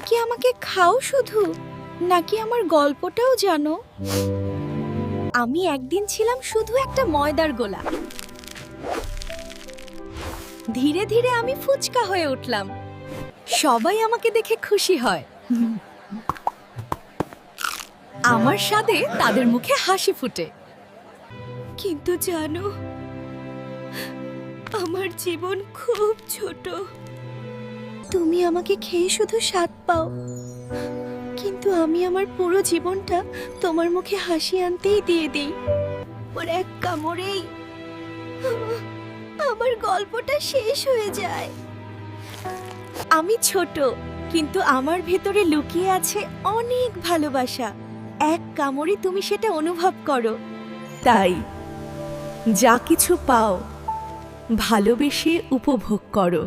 কি আমাকে খাও শুধু, নাকি আমার গল্পটাও জানো? আমি একদিন ছিলাম শুধু একটা ময়দার গোলা। ধীরে ধীরে আমি ফুচকা হয়ে উঠলাম। সবাই আমাকে দেখে খুশি হয়। আমার স্বাদে তাদের মুখে হাসি ফুটে। কিন্তু জানো, আমার জীবন খুব ছোট। তুমি আমাকে খেয়ে শুধু স্বাদ পাও, কিন্তু আমি আমার পুরো জীবনটা তোমার মুখে হাসি আনতেই দিয়ে দিই। ওর এক কামড়েই আমার গল্পটা শেষ হয়ে যায়। আমি ছোট, কিন্তু আমার ভেতরে লুকিয়ে আছে অনেক ভালোবাসা। এক কামড়ে তুমি সেটা অনুভব করো। তাই যা কিছু পাও ভালোবেসে উপভোগ করো।